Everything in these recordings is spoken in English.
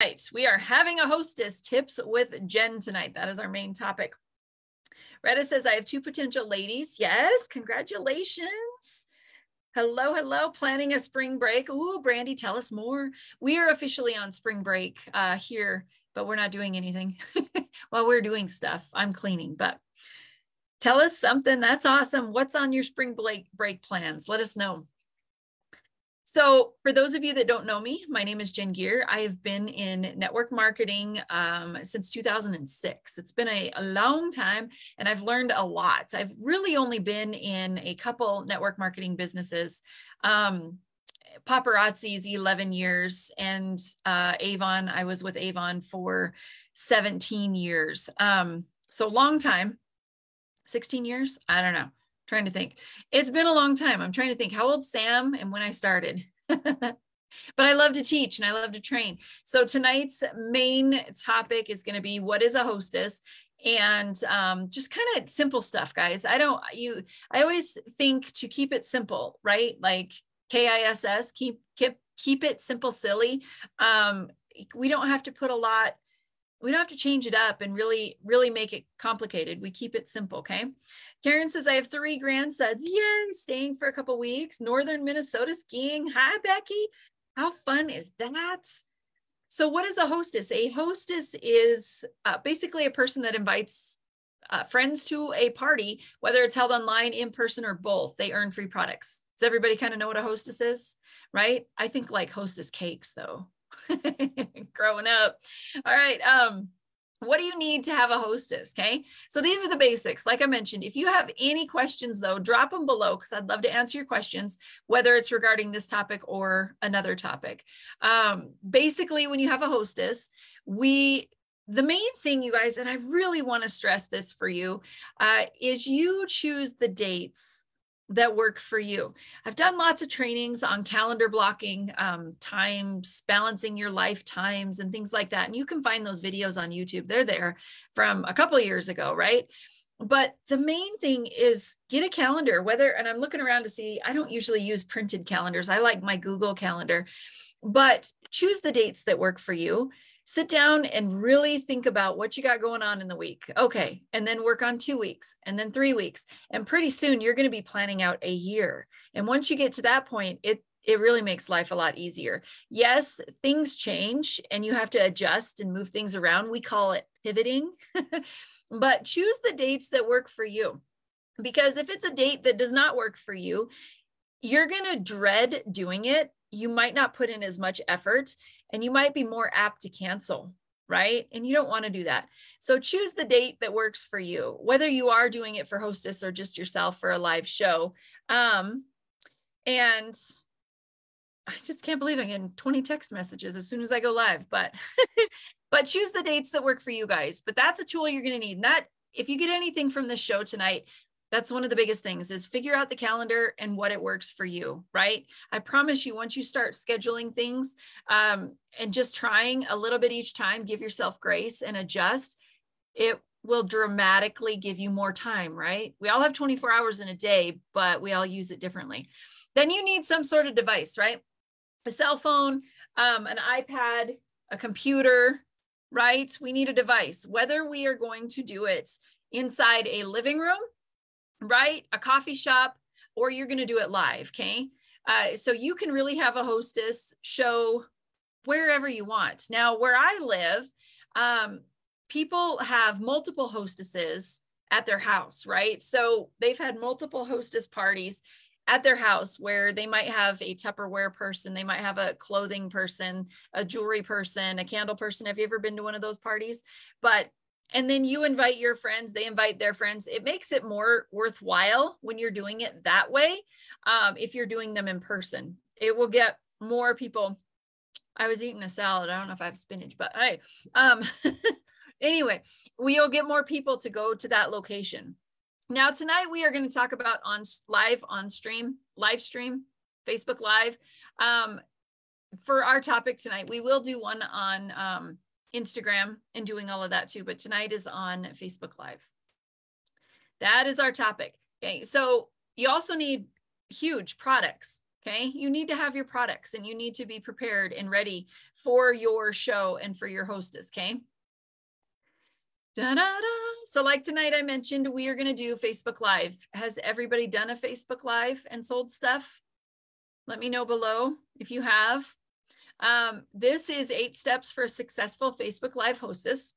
Right, we are having a hostess tips with Jen tonight. That is our main topic. Retta says, I have 2 potential ladies. Yes, congratulations. Hello, hello, planning a spring break. Ooh, Brandy, tell us more. We are officially on spring break here, but we're not doing anything. Well, we're doing stuff. I'm cleaning, but tell us something. That's awesome. What's on your spring break plans? Let us know. So for those of you that don't know me, my name is Jen Gear. I have been in network marketing since 2006. It's been a long time and I've learned a lot. I've really only been in a couple network marketing businesses. Paparazzi's 11 years and Avon, I was with Avon for 17 years. So long time, 16 years, I don't know. Trying to think. It's been a long time. I'm trying to think how old Sam and when I started. But I love to teach and I love to train. So tonight's main topic is going to be what is a hostess, and just kind of simple stuff, guys. I always think to keep it simple, right? Like KISS, keep it simple, silly. We don't have to put a lot. We don't have to change it up and really make it complicated. We keep it simple, okay? Karen says, I have 3 grandsons. Yay, staying for a couple weeks. Northern Minnesota skiing. Hi, Becky. How fun is that? So what is a hostess? A hostess is basically a person that invites friends to a party, whether it's held online, in person, or both. They earn free products. Does everybody kind of know what a hostess is, right? I think like hostess cakes, though. Growing up. All right. What do you need to have a hostess? Okay. So these are the basics. Like I mentioned, if you have any questions though, drop them below because I'd love to answer your questions, whether it's regarding this topic or another topic. Basically, when you have a hostess, the main thing, you guys, and I really want to stress this for you, is you choose the dates that work for you. I've done lots of trainings on calendar blocking, times, balancing your lifetimes and things like that. And you can find those videos on YouTube. They're there from a couple of years ago, right? But the main thing is get a calendar, and I'm looking around to see, I don't usually use printed calendars. I like my Google Calendar, but choose the dates that work for you. Sit down and really think about what you got going on in the week. Okay. And then work on 2 weeks and then 3 weeks. And pretty soon you're going to be planning out a year. And once you get to that point, it really makes life a lot easier. Yes, things change and you have to adjust and move things around. We call it pivoting, but choose the dates that work for you. Because if it's a date that does not work for you, you're going to dread doing it. You might not put in as much effort and you might be more apt to cancel, right? And you don't want to do that. So choose the date that works for you, whether you are doing it for hostess or just yourself for a live show. And I just can't believe I'm getting 20 text messages as soon as I go live, but choose the dates that work for you guys. But that's a tool you're going to need. And that, if you get anything from this show tonight, that's one of the biggest things, is figure out the calendar and what it works for you, right? I promise you, once you start scheduling things and just trying a little bit each time, give yourself grace and adjust, it will dramatically give you more time, right? We all have 24 hours in a day, but we all use it differently. Then you need some sort of device, right? A cell phone, an iPad, a computer, right? We need a device, whether we are going to do it inside a living room, right? A coffee shop, or you're going to do it live. Okay. So you can really have a hostess show wherever you want. Now, where I live, people have multiple hostesses at their house, right? So they've had multiple hostess parties at their house where they might have a Tupperware person, they might have a clothing person, a jewelry person, a candle person. Have you ever been to one of those parties? And then you invite your friends, they invite their friends. It makes it more worthwhile when you're doing it that way. If you're doing them in person, it will get more people. I was eating a salad. I don't know if I have spinach, but hey, anyway, we'll get more people to go to that location. Now, tonight we are going to talk about live stream, Facebook Live. For our topic tonight, we will do one on Instagram and doing all of that too, but tonight is on Facebook Live. That is our topic. Okay, so you also need huge products. Okay. You need to have your products and you need to be prepared and ready for your show and for your hostess. Okay. Da-da-da. So like tonight, I mentioned we are going to do Facebook Live. Has everybody done a Facebook Live and sold stuff? Let me know below if you have. This is 8 steps for a successful Facebook Live hostess.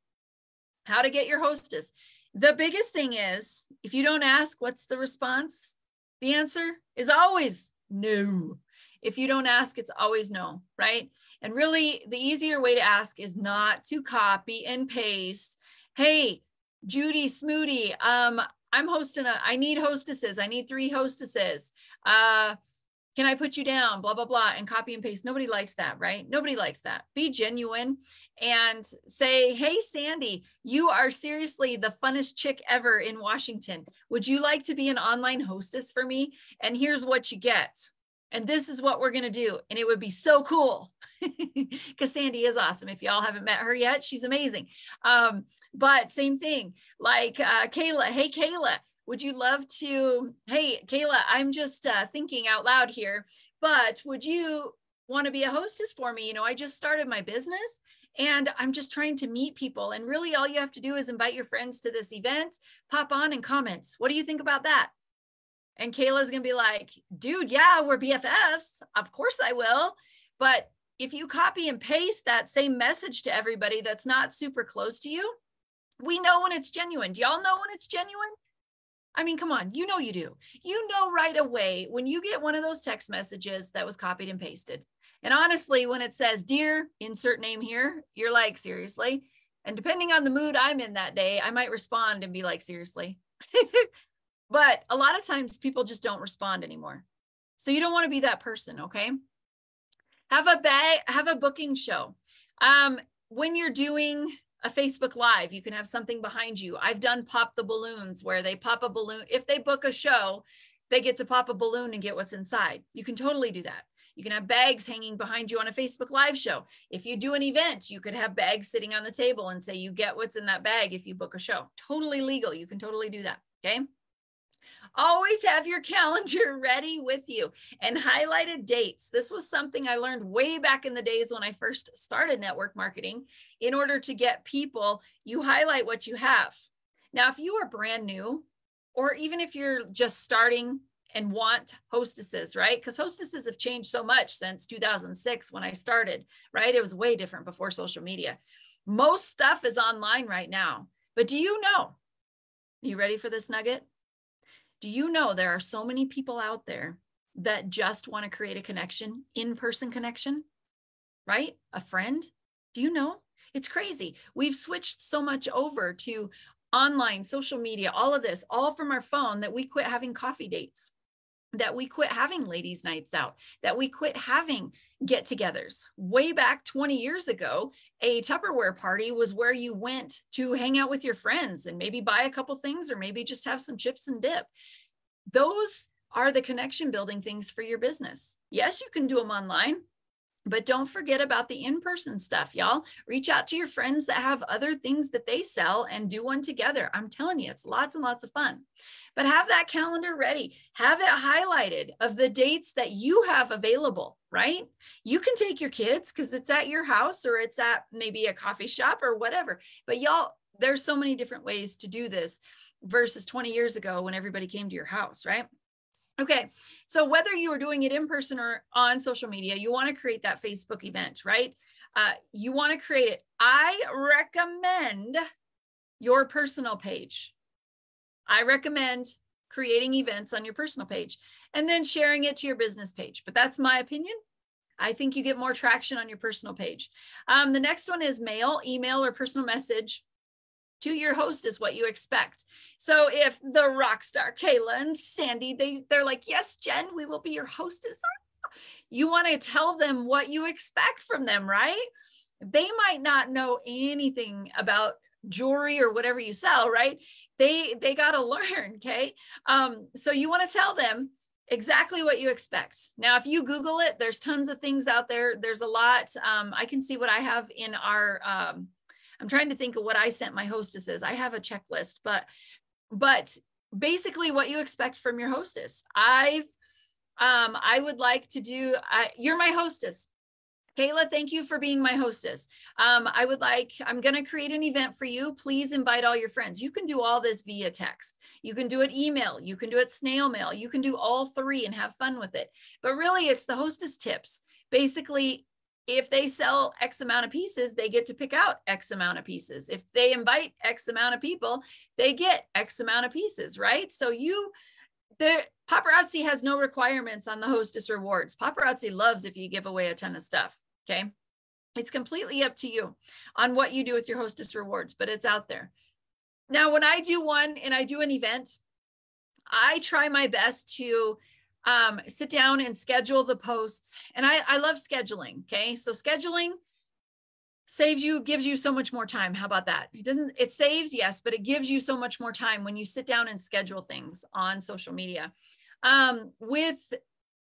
How to get your hostess. The biggest thing is, if you don't ask, what's the response? The answer is always no. If you don't ask, it's always no, right? And really, the easier way to ask is not to copy and paste. Hey, Judy Smoody, I'm hosting I need hostesses. I need 3 hostesses. Can I put you down? Blah, blah, blah, and copy and paste. Nobody likes that, right? Nobody likes that. Be genuine and say, hey, Sandy, you are seriously the funnest chick ever in Washington. Would you like to be an online hostess for me? And here's what you get. And this is what we're going to do. And it would be so cool because Sandy is awesome. If y'all haven't met her yet, she's amazing. But same thing, like Kayla. Hey, Kayla. Would you love to, hey, Kayla, I'm just thinking out loud here, but would you want to be a hostess for me? You know, I just started my business and I'm just trying to meet people. And really all you have to do is invite your friends to this event, pop on and comment. What do you think about that? And Kayla's going to be like, dude, yeah, we're BFFs. Of course I will. But if you copy and paste that same message to everybody that's not super close to you, we know when it's genuine. Do y'all know when it's genuine? I mean, come on, you know you do. You know right away when you get one of those text messages that was copied and pasted. And honestly, when it says, dear, insert name here, you're like, seriously? And depending on the mood I'm in that day, I might respond and be like, seriously. But a lot of times people just don't respond anymore. So you don't want to be that person, okay? Have a booking show. When you're doing a Facebook Live, you can have something behind you. I've done pop the balloons where they pop a balloon. If they book a show, they get to pop a balloon and get what's inside. You can totally do that. You can have bags hanging behind you on a Facebook Live show. If you do an event, you could have bags sitting on the table and say you get what's in that bag if you book a show. Totally legal. You can totally do that, okay? Always have your calendar ready with you and highlighted dates. This was something I learned way back in the days when I first started network marketing. In order to get people, you highlight what you have. Now, if you are brand new, or even if you're just starting and want hostesses, right? Because hostesses have changed so much since 2006 when I started, right? It was way different before social media. Most stuff is online right now. But do you know, are you ready for this nugget? Do you know there are so many people out there that just want to create a connection, in-person connection, right? A friend? Do you know? It's crazy. We've switched so much over to online, social media, all of this, all from our phone, that we quit having coffee dates, that we quit having ladies' nights out, that we quit having get-togethers. Way back 20 years ago, a Tupperware party was where you went to hang out with your friends and maybe buy a couple things or maybe just have some chips and dip. Those are the connection building things for your business. Yes, you can do them online, but don't forget about the in-person stuff, y'all. Reach out to your friends that have other things that they sell and do one together. I'm telling you, it's lots and lots of fun. But have that calendar ready. Have it highlighted of the dates that you have available, right? You can take your kids because it's at your house or it's at maybe a coffee shop or whatever. But y'all, there's so many different ways to do this versus 20 years ago when everybody came to your house, right? Okay, so whether you are doing it in person or on social media, you want to create that Facebook event, right? You want to create it. I recommend your personal page. I recommend creating events on your personal page and then sharing it to your business page. But that's my opinion. I think you get more traction on your personal page. The next one is mail, email, or personal message to your host is what you expect. So if the rock star Kayla and Sandy, they're like, yes, Jen, we will be your hostess. You want to tell them what you expect from them, right? They might not know anything about jewelry or whatever you sell, right? They got to learn, okay? So you want to tell them exactly what you expect. Now, if you Google it, there's tons of things out there. There's a lot. I can see what I have in our, I'm trying to think of what I sent my hostesses. I have a checklist, but basically what you expect from your hostess. I would like to do, you're my hostess. Kayla, thank you for being my hostess. I'm going to create an event for you. Please invite all your friends. You can do all this via text. You can do it email. You can do it snail mail. You can do all three and have fun with it. But really, it's the hostess tips. Basically, if they sell X amount of pieces, they get to pick out X amount of pieces. If they invite X amount of people, they get X amount of pieces, right? So the paparazzi has no requirements on the hostess rewards. Paparazzi loves if you give away a ton of stuff. Okay. It's completely up to you on what you do with your hostess rewards, but it's out there. Now, when I do one and I do an event, I try my best to sit down and schedule the posts. And I love scheduling. Okay. So scheduling gives you so much more time. How about that? It saves, yes, but it gives you so much more time when you sit down and schedule things on social media. With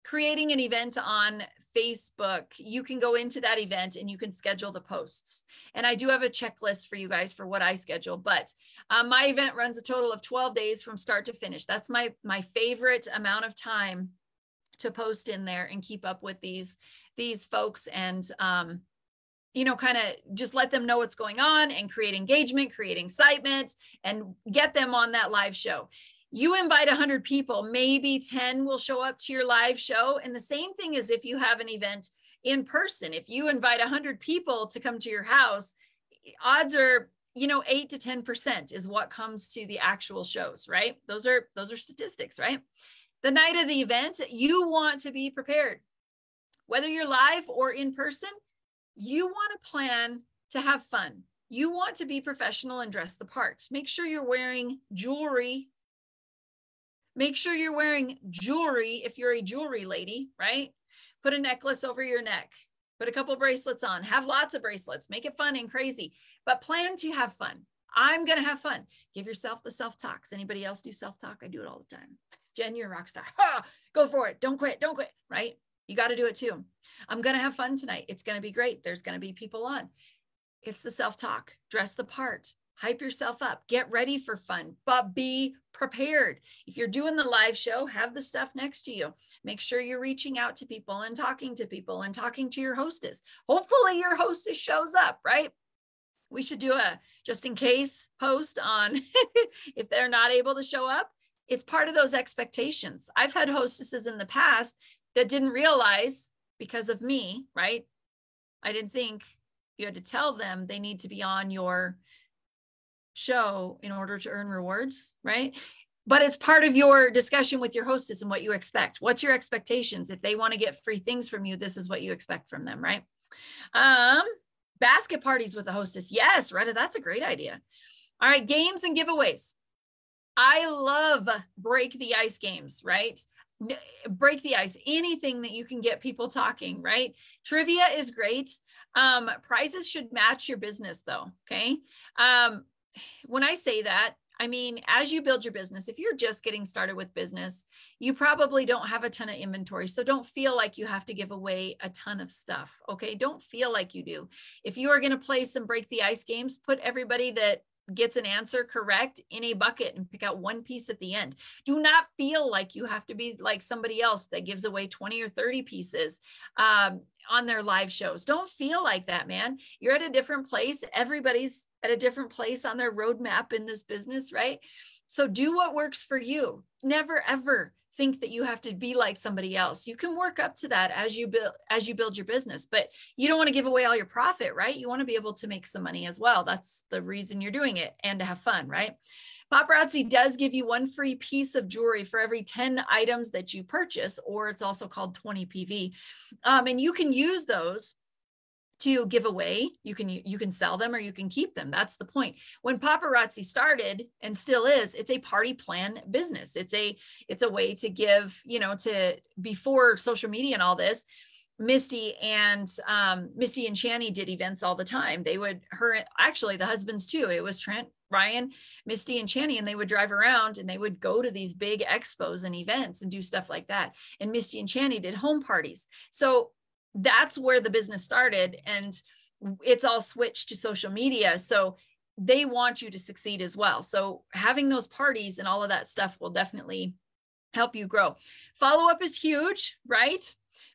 creating an event on Facebook, you can go into that event and you can schedule the posts. And I do have a checklist for you guys for what I schedule, but my event runs a total of 12 days from start to finish. That's my favorite amount of time to post in there and keep up with these folks and, kind of just let them know what's going on and create engagement, create excitement, and get them on that live show. You invite 100 people, maybe 10 will show up to your live show. And the same thing as if you have an event in person. If you invite 100 people to come to your house, odds are, 8 to 10% is what comes to the actual shows, right? Those are statistics, right? The night of the event, you want to be prepared. Whether you're live or in person, you want to plan to have fun. You want to be professional and dress the part. Make sure you're wearing jewelry. Make sure you're wearing jewelry if you're a jewelry lady, right? Put a necklace over your neck. Put a couple bracelets on. Have lots of bracelets. Make it fun and crazy, but plan to have fun. I'm going to have fun. Give yourself the self-talks. Anybody else do self-talk? I do it all the time. Jen, you're a rock star. Go for it. Don't quit, right? You got to do it too. I'm going to have fun tonight. It's going to be great. There's going to be people on. It's the self-talk. Dress the part. Hype yourself up. Get ready for fun, but be prepared. If you're doing the live show, have the stuff next to you. Make sure you're reaching out to people and talking to your hostess. Hopefully your hostess shows up, right? We should do a just in case post on if they're not able to show up. It's part of those expectations. I've had hostesses in the past that didn't realize because of me, right? I didn't think you had to tell them they need to be on your show in order to earn rewards, right? But it's part of your discussion with your hostess and what you expect. What's your expectations? If they want to get free things from you, this is what you expect from them, right? Basket parties with a hostess. Yes, Retta, that's a great idea. All right, games and giveaways. I love break the ice games, right? Break the ice, anything that you can get people talking, right? Trivia is great. Prizes should match your business though, okay? When I say that, I mean, as you build your business, if you're just getting started with business, you probably don't have a ton of inventory. So don't feel like you have to give away a ton of stuff, okay? Don't feel like you do. If you are going to play some break the ice games, put everybody that gets an answer correct in a bucket and pick out one piece at the end. Do not feel like you have to be like somebody else that gives away 20 or 30 pieces on their live shows. Don't feel like that, man. You're at a different place. Everybody's at a different place on their roadmap in this business, right? So do what works for you. Never, ever think that you have to be like somebody else. You can work up to that as you build your business, but you don't want to give away all your profit, right? You want to be able to make some money as well. That's the reason you're doing it, and to have fun, right? Paparazzi does give you one free piece of jewelry for every 10 items that you purchase, or it's also called 20 PV. And you can use those to give away. You can sell them or you can keep them. That's the point. When paparazzi started, and still is, it's a party plan business. It's a way to give, before social media and all this, Misty and Channy did events all the time. Actually the husbands too. It was Trent, Ryan, Misty and Channy, and they would drive around and they would go to these big expos and events and do stuff like that. And Misty and Channy did home parties. So that's where the business started, and it's all switched to social media. So they want you to succeed as well. So having those parties and all of that stuff will definitely help you grow. Follow-up is huge, right?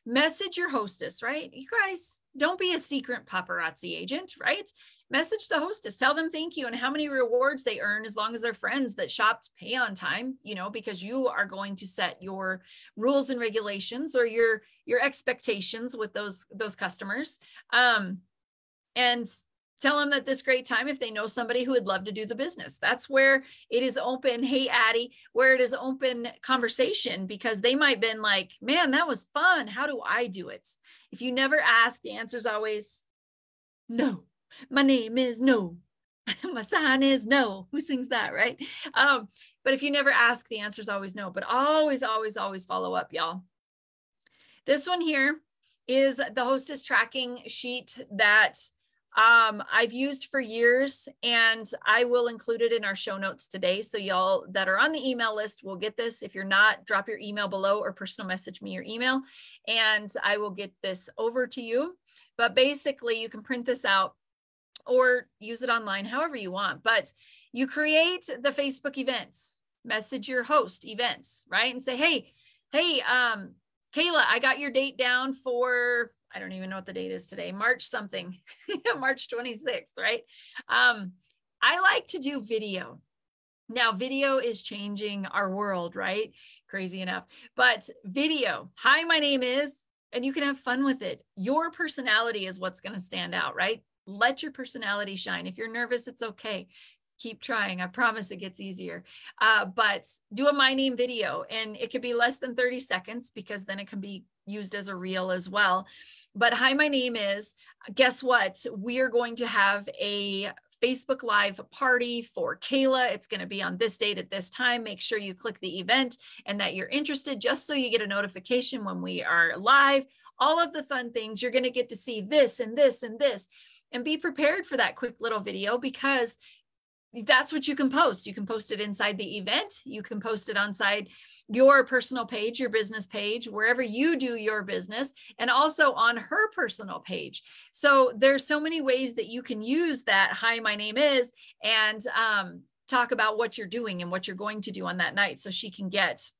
Message your hostess, right? You guys, don't be a secret paparazzi agent, right? Message the hostess, tell them thank you and how many rewards they earn as long as their friends that shopped pay on time, you know, because you are going to set your rules and regulations or your expectations with those customers. And tell them that this great time if they know somebody who would love to do the business. That's where it is open. Hey, Addie, where it is open conversation, because they might have been like, man, that was fun. How do I do it? If you never ask, the answer is always no. My name is no. My sign is no. Who sings that, right? But if you never ask, the answer is always no. But always, always, always follow up, y'all. This one here is the hostess tracking sheet that I've used for years, and I will include it in our show notes today. So y'all that are on the email list will get this. If you're not, drop your email below or personal message me your email, and I will get this over to you. But basically, you can print this out or use it online, however you want. But you create the Facebook events, message your host events, right? And say, hey, Kayla, I got your date down for, I don't even know what the date is today, March something, March 26th, right? I like to do video. Now, video is changing our world, right? Crazy enough. But video, hi, my name is, and you can have fun with it. Your personality is what's going to stand out, right? Let your personality shine. If you're nervous, it's okay. Keep trying. I promise it gets easier. But do a my name video, and it could be less than 30 seconds because then it can be used as a reel as well. But hi, my name is, guess what? We are going to have a Facebook Live party for Kayla. It's going to be on this date at this time. Make sure you click the event and that you're interested, just so you get a notification when we are live. All of the fun things, you're going to get to see this and this and this, and be prepared for that quick little video, because that's what you can post. You can post it inside the event. You can post it inside your personal page, your business page, wherever you do your business, and also on her personal page. So there's so many ways that you can use that hi, my name is, and talk about what you're doing and what you're going to do on that night, so she can get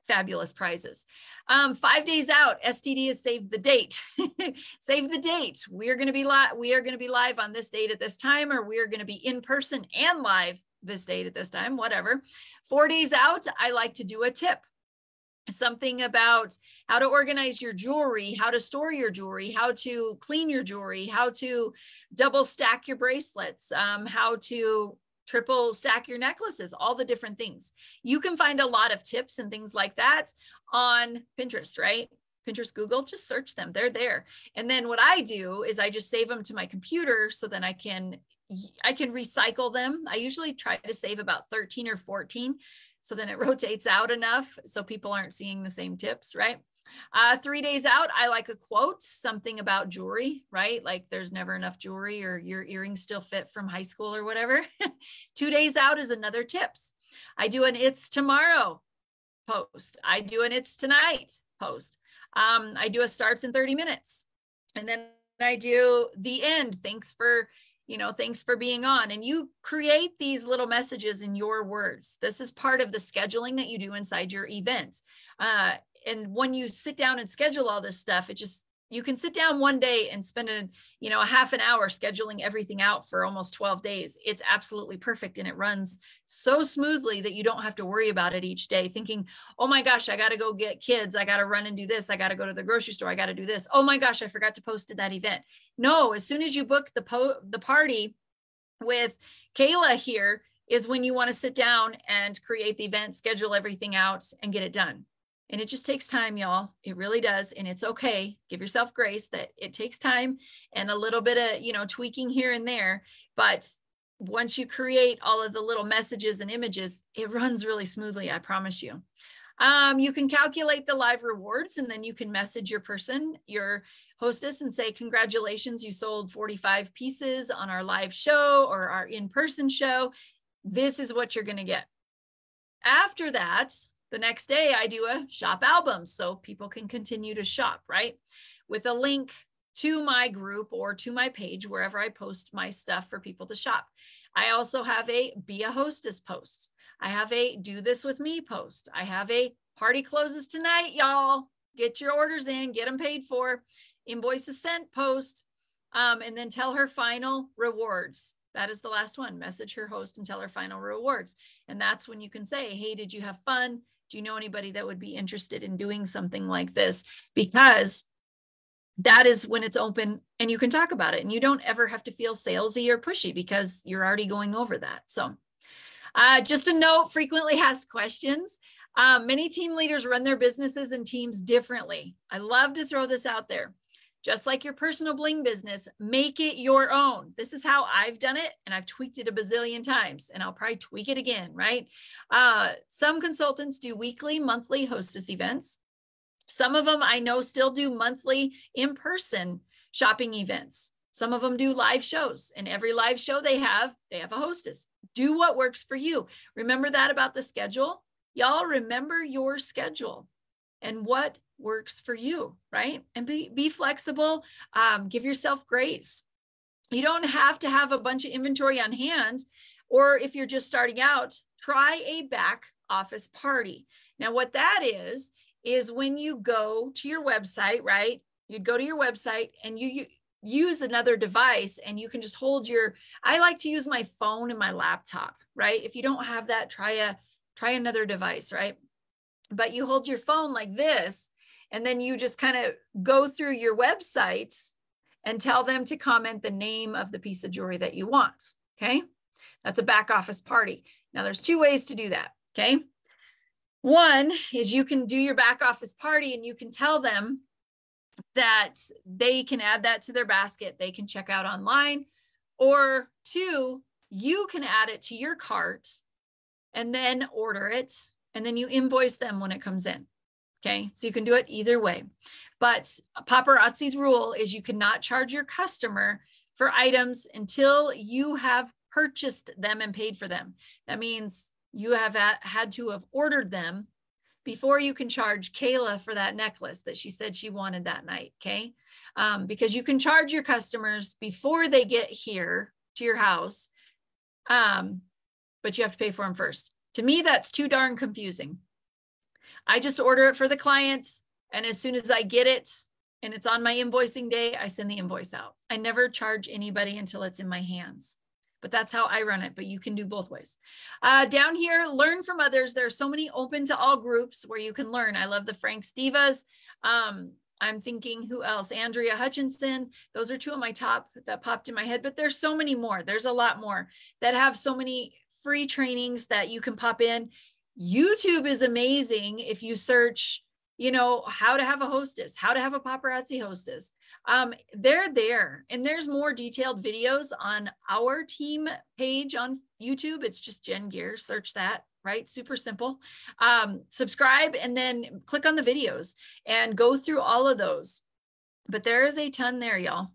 fabulous prizes. 5 days out, STD has saved the date. Save the date. We are going to be live on this date at this time, or we are going to be in person and live this date at this time, whatever. 4 days out, I like to do a tip. Something about how to organize your jewelry, how to store your jewelry, how to clean your jewelry, how to double stack your bracelets, how to triple stack your necklaces, all the different things. You can find a lot of tips and things like that on Pinterest, right? Pinterest, Google, just search them. They're there. And then what I do is I just save them to my computer, so then I can recycle them. I usually try to save about 13 or 14. So then it rotates out enough so people aren't seeing the same tips, right? 3 days out, I like a quote, something about jewelry, right? Like there's never enough jewelry, or your earrings still fit from high school or whatever. 2 days out is another tips. I do an it's tomorrow post. I do an it's tonight post. I do a starts in 30 minutes. And then I do the end. Thanks for being on. And you create these little messages in your words. This is part of the scheduling that you do inside your event. And when you sit down and schedule all this stuff, you can sit down one day and spend a half an hour scheduling everything out for almost 12 days. It's absolutely perfect. And it runs so smoothly that you don't have to worry about it each day thinking, oh my gosh, I got to go get kids. I got to run and do this. I got to go to the grocery store. I got to do this. Oh my gosh, I forgot to post to that event. No, as soon as you book the party with Kayla here is when you want to sit down and create the event, schedule everything out, and get it done. And it just takes time, y'all. It really does. And it's okay. Give yourself grace that it takes time and a little bit of, tweaking here and there. But once you create all of the little messages and images, it runs really smoothly. I promise you. You can calculate the live rewards, and then you can message your hostess, and say, congratulations, you sold 45 pieces on our live show or our in-person show. This is what you're going to get. After that, the next day, I do a shop album so people can continue to shop, right? With a link to my group or to my page, wherever I post my stuff for people to shop. I also have a Be a Hostess post. I have a Do This With Me post. I have a Party closes tonight, y'all. Get your orders in, get them paid for. Invoices sent, post, and then tell her final rewards. That is the last one. Message her host and tell her final rewards. And that's when you can say, hey, did you have fun? Do you know anybody that would be interested in doing something like this? Because that is when it's open and you can talk about it, and you don't ever have to feel salesy or pushy because you're already going over that. So just a note, frequently asked questions. Many team leaders run their businesses and teams differently. I love to throw this out there. Just like your personal bling business, make it your own. This is how I've done it, and I've tweaked it a bazillion times, and I'll probably tweak it again, right? Some consultants do weekly, monthly hostess events. Some of them I know still do monthly in-person shopping events. Some of them do live shows, and every live show they have a hostess. Do what works for you. Remember that about the schedule? Y'all remember your schedule and what works for you, right? And be flexible. Give yourself grace. You don't have to have a bunch of inventory on hand, or if you're just starting out, try a back office party. Now, what that is when you go to your website, right? You'd go to your website and you use another device, and you can just hold I like to use my phone and my laptop, right? If you don't have that, try another device, right? But you hold your phone like this, and then you just kind of go through your website and tell them to comment the name of the piece of jewelry that you want, okay? That's a back office party. Now, there's two ways to do that, okay? One is you can do your back office party and you can tell them that they can add that to their basket. They can check out online. Or two, you can add it to your cart and then order it, and then you invoice them when it comes in. Okay, so you can do it either way. But paparazzi's rule is you cannot charge your customer for items until you have purchased them and paid for them. That means you have had to have ordered them before you can charge Kayla for that necklace that she said she wanted that night, okay? Because you can charge your customers before they get here to your house, but you have to pay for them first. To me, that's too darn confusing. I just order it for the clients, and as soon as I get it and it's on my invoicing day, I send the invoice out. I never charge anybody until it's in my hands. But that's how I run it, but you can do both ways. Down here, learn from others. There are so many open to all groups where you can learn. I love the Frank's Divas. I'm thinking, who else? Andrea Hutchinson. Those are two of my top that popped in my head, but there's so many more. There's a lot more that have so many free trainings that you can pop in. YouTube is amazing if you search, how to have a hostess, how to have a paparazzi hostess. They're there, and there's more detailed videos on our team page on YouTube. It's just Jen Gear, search that, right? Super simple. Subscribe and then click on the videos and go through all of those. But there is a ton there, y'all.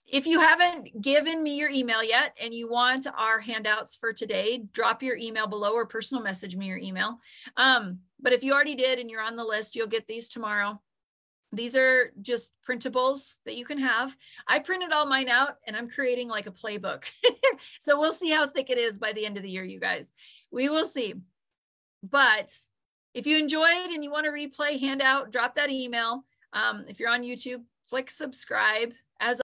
If you haven't given me your email yet and you want our handouts for today, drop your email below or personal message me your email. But if you already did and you're on the list, you'll get these tomorrow. These are just printables that you can have. I printed all mine out and I'm creating like a playbook. So we'll see how thick it is by the end of the year, you guys. We will see. But if you enjoyed and you want to replay handout, drop that email. If you're on YouTube, click subscribe. As